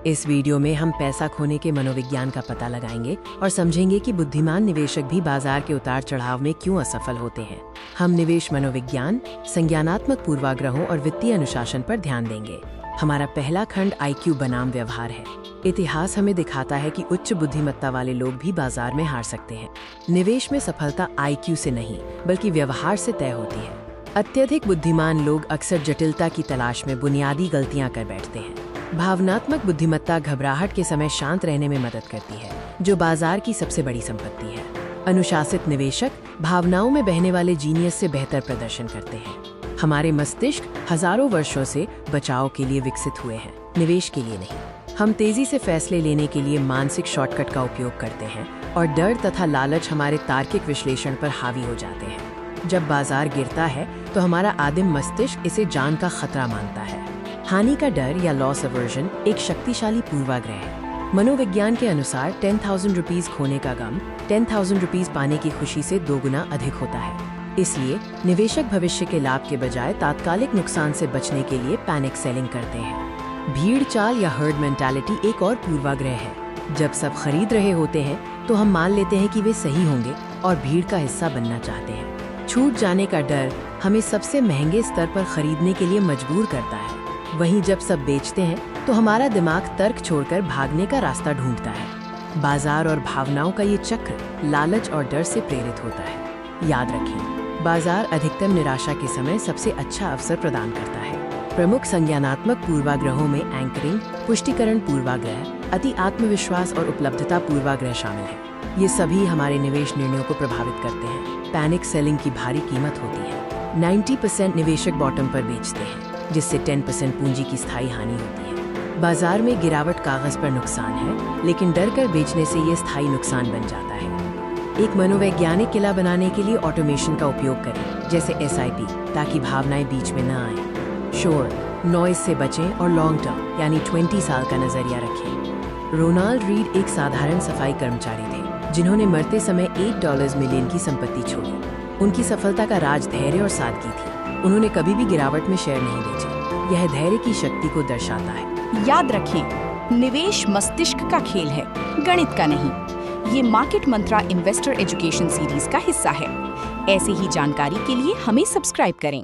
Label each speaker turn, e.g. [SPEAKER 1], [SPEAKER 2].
[SPEAKER 1] इस वीडियो में हम पैसा खोने के मनोविज्ञान का पता लगाएंगे और समझेंगे कि बुद्धिमान निवेशक भी बाजार के उतार चढ़ाव में क्यों असफल होते हैं। हम निवेश मनोविज्ञान, संज्ञानात्मक पूर्वाग्रहों और वित्तीय अनुशासन पर ध्यान देंगे। हमारा पहला खंड IQ बनाम व्यवहार है। इतिहास हमें दिखाता है कि उच्च बुद्धिमत्ता वाले लोग भी बाजार में हार सकते हैं। निवेश में सफलता IQ से नहीं बल्कि व्यवहार से तय होती है। अत्यधिक बुद्धिमान लोग अक्सर जटिलता की तलाश में बुनियादी गलतियां कर बैठते हैं। भावनात्मक बुद्धिमत्ता घबराहट के समय शांत रहने में मदद करती है, जो बाजार की सबसे बड़ी संपत्ति है। अनुशासित निवेशक भावनाओं में बहने वाले जीनियस से बेहतर प्रदर्शन करते हैं। हमारे मस्तिष्क हजारों वर्षों से बचाव के लिए विकसित हुए हैं, निवेश के लिए नहीं। हम तेजी से फैसले लेने के लिए मानसिक शॉर्टकट का उपयोग करते हैं और डर तथा लालच हमारे तार्किक विश्लेषण पर हावी हो जाते हैं। जब बाजार गिरता है तो हमारा आदिम मस्तिष्क इसे जान का खतरा मानता है। हानि का डर या लॉस अवर्जन एक शक्तिशाली पूर्वाग्रह है। मनोविज्ञान के अनुसार 10,000 रुपीज खोने का गम 10,000 रुपीज पाने की खुशी से 2 गुना अधिक होता है। इसलिए निवेशक भविष्य के लाभ के बजाय तात्कालिक नुकसान से बचने के लिए पैनिक सेलिंग करते हैं। भीड़ चाल या हर्ड मेंटालिटी एक और पूर्वाग्रह है। जब सब खरीद रहे होते हैं तो हम मान लेते हैं कि वे सही होंगे और भीड़ का हिस्सा बनना चाहते हैं। छूट जाने का डर हमें सबसे महंगे स्तर पर खरीदने के लिए मजबूर करता है। वहीं जब सब बेचते हैं तो हमारा दिमाग तर्क छोड़कर भागने का रास्ता ढूंढता है। बाजार और भावनाओं का ये चक्र लालच और डर से प्रेरित होता है। याद रखें, बाजार अधिकतम निराशा के समय सबसे अच्छा अवसर प्रदान करता है। प्रमुख संज्ञानात्मक पूर्वाग्रहों में एंकरिंग, पुष्टिकरण पूर्वाग्रह, अति आत्मविश्वास और उपलब्धता पूर्वाग्रह शामिल है। ये सभी हमारे निवेश निर्णयों को प्रभावित करते हैं। पैनिक सेलिंग की भारी कीमत होती है। 90% निवेशक बॉटम पर बेचते हैं, जिससे 10% पूंजी की स्थायी हानि होती है। बाजार में गिरावट कागज पर नुकसान है, लेकिन डर कर बेचने से ये स्थायी नुकसान बन जाता है। एक मनोवैज्ञानिक किला बनाने के लिए ऑटोमेशन का उपयोग करें, जैसे SIP, ताकि भावनाएं बीच में न आए। शोर, नॉइज से बचें और लॉन्ग टर्म यानी 20 साल का नजरिया रखें। रोनाल्ड रीड एक साधारण सफाई कर्मचारी थे, जिन्होंने मरते समय $8 मिलियन की संपत्ति छोड़ी। उनकी सफलता का राज धैर्य और सादगी थी। उन्होंने कभी भी गिरावट में शेयर नहीं बेचे। यह धैर्य की शक्ति को दर्शाता है।
[SPEAKER 2] याद रखें, निवेश मस्तिष्क का खेल है, गणित का नहीं। ये मार्केट मंत्रा इन्वेस्टर एजुकेशन सीरीज का हिस्सा है। ऐसे ही जानकारी के लिए हमें सब्सक्राइब करें।